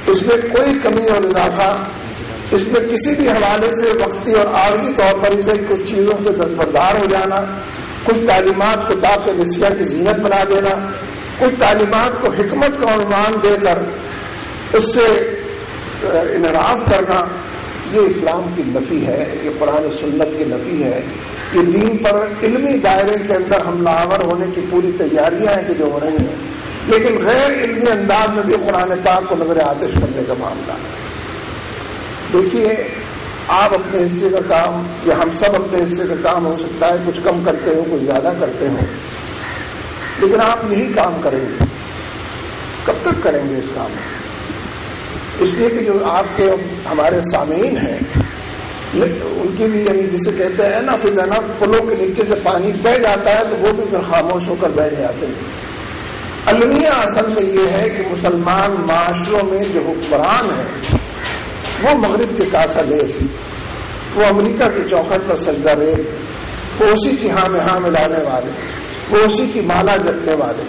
اس میں کوئی کمی اور اضافہ، اس میں کسی بھی حوالے سے وقتی اور عارضی طور پر اسے کچھ چیزوں سے دستبردار ہو جانا، کچھ تعلیمات کو طاق نسیہ کی زینت بنا دینا، کچھ تعلیمات کو حکمت کا عنوان دے کر اس سے انحراف کرنا، یہ اسلام کی نفی ہے، یہ قرآن و سنت کی نفی ہے۔ یہ دین پر علمی دائرے کے اندر حملہ آور ہونے کی پوری تیاریاں ہیں کہ جو ہو رہی ہیں، لیکن غیر علمی انداز میں بھی قرآن پاک کو نظر آتش کرنے کا معاملہ ہے۔ دیکھیے، آپ اپنے حصے کا کام یا ہم سب اپنے حصے کا کام ہو سکتا ہے کچھ کم کرتے ہو کچھ زیادہ کرتے ہو، لیکن آپ یہی کام کریں گے، کب تک کریں گے اس کام؟ اس لیے کہ جو آپ کے ہمارے سامعین ہیں ان کی بھی، یعنی جسے کہتے ہیں نا فی نا، پلوں کے نیچے سے پانی بہ جاتا ہے تو وہ بھی پھر خاموش ہو کر بیٹھ جاتے ہیں۔ المیہ اصل میں یہ ہے کہ مسلمان معاشروں میں جو حکمران ہیں وہ مغرب کے کاسا لیس، وہ امریکہ کی چوکھٹ پر سجدہ ریز، وہ اسی کی ہاں میں ہاں ملانے والے، وہ اسی کی مالا جپنے والے،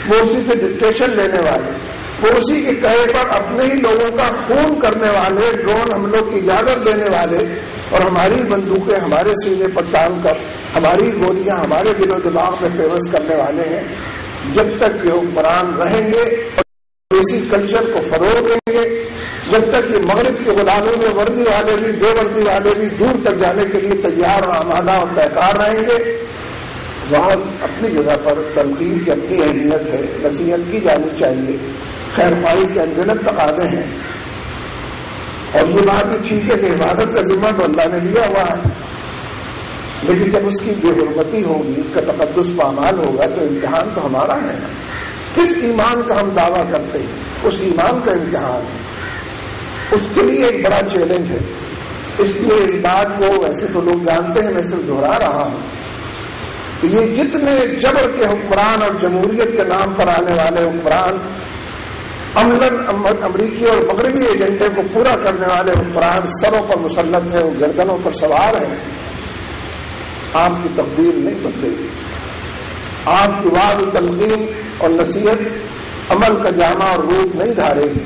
وہ اسی سے ڈکٹیشن لینے والے، وہ اسی کے کہے پر اپنے ہی لوگوں کا خون کرنے والے، ڈرون حملوں کی اجازت دینے والے، اور ہماری بندوقیں ہمارے سینے پر تان کر ہماری گولیاں ہمارے دل و دماغ میں پیوست کرنے والے ہیں۔ جب تک یہ حکمران رہیں گے اور اسی کلچر کو فروغ دیں گے، جب تک یہ مغرب کے غلاموں میں وردی والے بھی بے وردی والے بھی دور تک جانے کے لیے تیار اور آمادہ اور بیکار رہیں گے، وہاں اپنی جگہ پر تنقید کی اپنی اہمیت ہے، نصیحت کی جانی چاہیے، خیر خواہی کے انگنت تقاضے ہیں، اور یہ بات بھی ٹھیک ہے کہ عبادت کا ذمہ تو اللہ نے لیا ہوا ہے، لیکن جب اس کی بے حرمتی ہوگی، اس کا تقدس پامال ہوگا تو امتحان تو ہمارا ہے نا۔ کس ایمان کا ہم دعویٰ کرتے ہیں، اس ایمان کا امتحان ہے، اس کے لیے ایک بڑا چیلنج ہے۔ اس لیے اس بات کو ویسے تو لوگ جانتے ہیں، میں صرف دہرا رہا ہوں کہ یہ جتنے جبر کے حکمران اور جمہوریت کے نام پر آنے والے حکمران، عملاً امریکی اور مغربی ایجنڈے کو پورا کرنے والے حکمران سروں پر مسلط ہیں، وہ گردنوں پر سوار ہیں، آپ کی تقدیر نہیں بدلے گی، آپ کی وعظ تلقین اور نصیحت عمل کا جامہ اور روپ نہیں دھارے گی،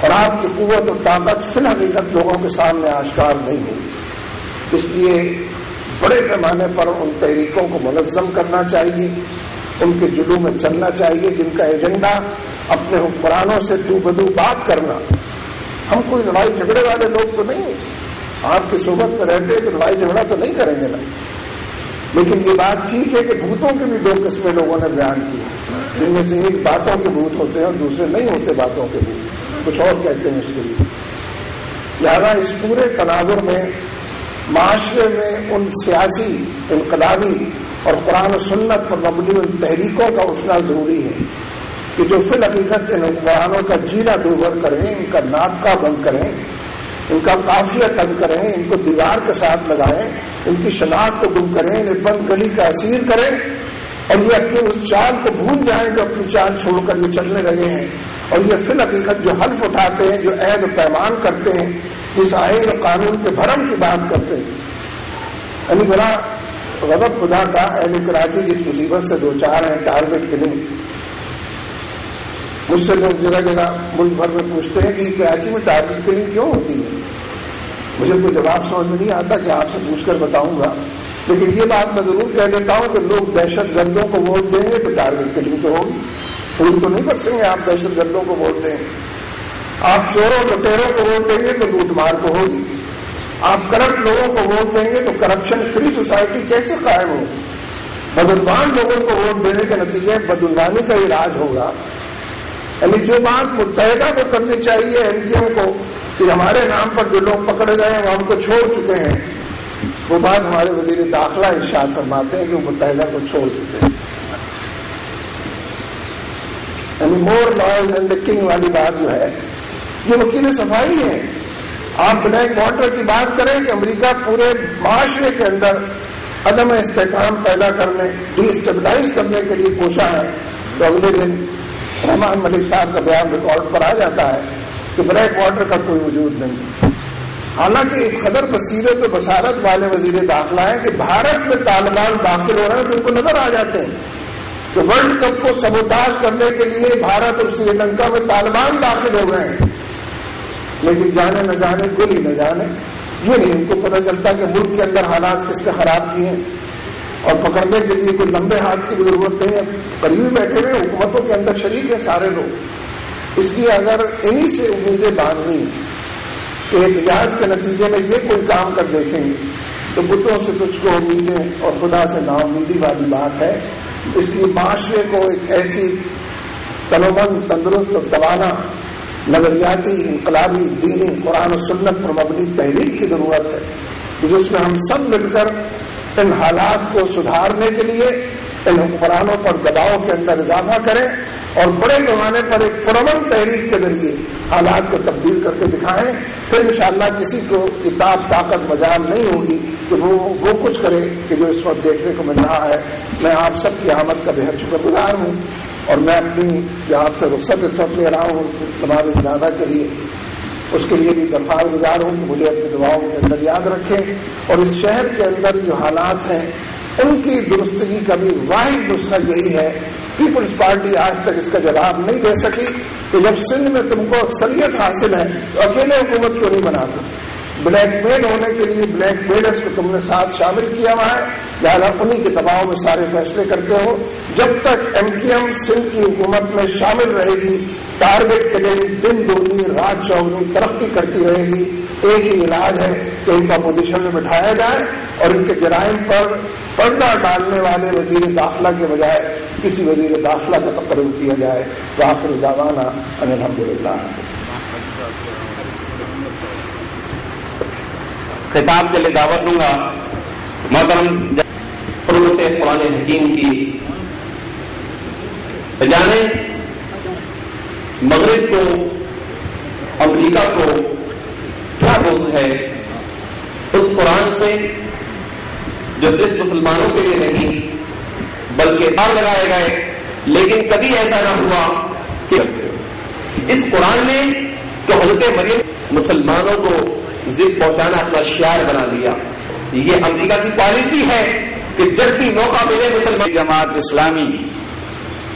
اور آپ کی قوت اور طاقت فی الحقیقت لوگوں کے سامنے آشکار نہیں ہوگی۔ اس لیے بڑے پیمانے پر ان تحریکوں کو منظم کرنا چاہیے، ان کے جلو میں چلنا چاہیے جن کا ایجنڈا اپنے حکمرانوں سے دو بدو بات کرنا۔ ہم کوئی لڑائی جھگڑے والے لوگ تو نہیں ہیں، آپ کی صحبت میں رہتے ہیں تو لڑائی جھگڑا تو نہیں کریں گے نا، لیکن یہ بات ٹھیک ہے کہ بھوتوں کی بھی دو قسمیں لوگوں نے بیان کی، جن میں سے ایک باتوں کے بھوت ہوتے ہیں اور دوسرے نہیں ہوتے باتوں کے بھوت، کچھ اور کہتے ہیں اس کے لیے۔ لہٰذا اس پورے تناظر میں معاشرے میں ان سیاسی، انقلابی اور قرآن و سنت پر مبنی ان تحریکوں کا اٹھنا ضروری ہے کہ جو فی الحقیقت ان حکمرانوں کا جینا دوبر کریں، ان کا ناطقہ بند کریں، ان کا قافیہ تنگ کریں، ان کو دیوار کے ساتھ لگائیں، ان کی شناخت کو گم کریں، انہیں بند گلی کا اسیر کریں، اور یہ اپنی اس چال کو بھول جائیں جو اپنی چال چھوڑ کر یہ چلنے لگے ہیں، اور یہ فی الحقیقت جو حلف اٹھاتے ہیں، جو عہد و پیمان کرتے ہیں، جس آئین و قانون کے بھرم کی بات کرتے ہیں۔ یعنی بڑا غضب خدا کا اہل کراچی جس مصیبت سے دو چار ہیں، ٹارگٹ کلنگ۔ مجھ سے لوگ جگہ جگہ ملک بھر میں پوچھتے ہیں کہ یہ کراچی میں ٹارگٹ کلنگ کیوں ہوتی ہے؟ مجھے کوئی جواب سمجھ میں نہیں آتا کہ آپ سے پوچھ کر بتاؤں گا، لیکن یہ بات میں ضرور کہہ دیتا ہوں کہ لوگ دہشت گردوں کو ووٹ دیں گے تو ٹارگٹ کلنگ تو ہوگی، پھول تو نہیں برسیں گے آپ دہشت گردوں کو ووٹ دیں، آپ چوروں لٹیروں کو ووٹ دیں گے تو لوٹ مار کو ہوگی، آپ کرپٹ لوگوں کو ووٹ دیں گے تو کرپشن فری سوسائٹی کیسے قائم ہوگی؟ بدعنوان لوگوں کو ووٹ دینے کے نتیجے بدعنوانی کا علاج ہوگا۔ یعنی جو بات متحدہ کو کرنی چاہیے ایم پی ایم کو کہ ہمارے نام پر جو لوگ پکڑے گئے ہیں وہ ہم کو چھوڑ چکے ہیں، وہ بات ہمارے وزیر داخلہ ارشاد فرماتے ہیں کہ وہ متحدہ کو چھوڑ چکے ہیں۔ یعنی مور لائل دین دی کنگ والی بات جو ہے یہ وکیل صفائی ہے۔ آپ بلیک واٹر کی بات کریں کہ امریکہ پورے معاشرے کے اندر عدم استحکام پیدا کرنے، ڈی اسٹیبلائز کرنے کے لیے کوشاں ہے، تو اگلے دن رحمان ملک صاحب کا بیان ریکارڈ پر آ جاتا ہے کہ بلیک واٹر کا کوئی وجود نہیں۔ حالانکہ اس قدر بصیرت و بصارت والے وزیر داخلہ ہیں کہ بھارت میں طالبان داخل ہو رہے ہیں تو ان کو نظر آ جاتے ہیں کہ ورلڈ کپ کو سبوتاژ کرنے کے لیے بھارت اور سری لنکا میں طالبان داخل ہو گئے ہیں، لیکن جانے نہ جانے گولی نہ جانے، یہ نہیں ان کو پتہ چلتا کہ ملک کے اندر حالات کس نے خراب کیے ہیں، اور پکڑنے کے لیے کوئی لمبے ہاتھ کی بھی ضرورت نہیں ہے، قریبی بیٹھے ہوئے حکومتوں کے اندر شریک ہیں سارے لوگ۔ اس لیے اگر انہی سے امیدیں باندھنی کہ احتجاج کے نتیجے میں یہ کوئی کام کر دیکھیں گے تو بتوں سے تجھ کو امیدیں اور خدا سے نا امیدی والی بات ہے۔ اس لیے معاشرے کو ایک ایسی تنومند، تندرست اور توانا نظریاتی، انقلابی، دینی، قرآن و سنت پر مبنی تحریک کی ضرورت ہے، جس میں ہم سب مل کر ان حالات کو سدھارنے کے لیے ان حکمرانوں پر دباؤ کے اندر اضافہ کریں اور بڑے پیمانے پر ایک پرامن تحریک کے ذریعے حالات کو تبدیل کر کے دکھائیں۔ پھر انشاءاللہ کسی کو اتاف طاقت مجال نہیں ہوگی کہ وہ کچھ کرے کہ جو اس وقت دیکھنے کو مل رہا ہے۔ میں آپ سب کی آمد کا بہت شکر گزار ہوں، اور میں اپنی جو آپ سے رخصت اس وقت لے رہا ہوں نماز جنازہ کے لیے، اس کے لیے بھی درخواست گزار ہوں کہ مجھے اپنی دعاؤں کے اندر یاد رکھیں، اور اس شہر کے اندر جو حالات ہیں ان کی درستگی کا بھی واحد نسخہ یہی ہے۔ پیپلز پارٹی آج تک اس کا جواب نہیں دے سکی کہ جب سندھ میں تم کو اکثریت حاصل ہے تو اکیلے حکومت کیوں نہیں بناتے؟ بلیک میل ہونے کے لیے بلیک میلرز کو تم نے ساتھ شامل کیا ہوا ہے، لہٰذا انہی کے دباؤ میں سارے فیصلے کرتے ہو۔ جب تک ایم سندھ کی حکومت میں شامل رہے گی، ٹارگٹ کے لیے دن دگنی رات چوگنی ترقی کرتی رہے گی۔ ایک ہی علاج ہے کہ ان کو اپوزیشن میں بٹھایا جائے اور ان کے جرائم پر پردہ ڈالنے والے وزیر داخلہ کے بجائے کسی وزیر داخلہ کا تقرر کیا جائے۔ وآخر دعوانا ان الحمدللہ۔ خطاب کے لیے دعوت دوں گا محترم حروف قرآن حکیم کی۔ جانے مغرب کو، امریکہ کو کیا بغض ہے اس قرآن سے جو صرف مسلمانوں کے لیے نہیں بلکہ سال لگائے گئے، لیکن کبھی ایسا نہ ہوا کہ اس قرآن نے تو حضرت مریم مسلمانوں کو ضد پہنچانا اپنا شعار بنا لیا۔ یہ امریکہ کی پالیسی ہے کہ جب بھی موقع ملے مسلمان۔ جماعت اسلامی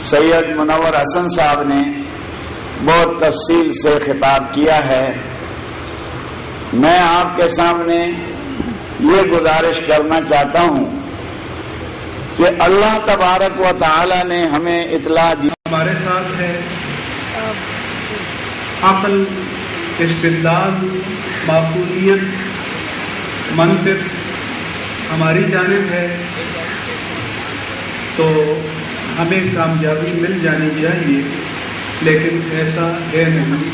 سید منور حسن صاحب نے بہت تفصیل سے خطاب کیا ہے۔ میں آپ کے سامنے یہ گزارش کرنا چاہتا ہوں کہ اللہ تبارک و تعالی نے ہمیں اطلاع دی۔ ہمارے ساتھ ہے عقل، استدلال، معقولیت، منطق ہماری جانب ہے تو ہمیں کامیابی مل جانی چاہیے، لیکن ایسا ہے نہیں۔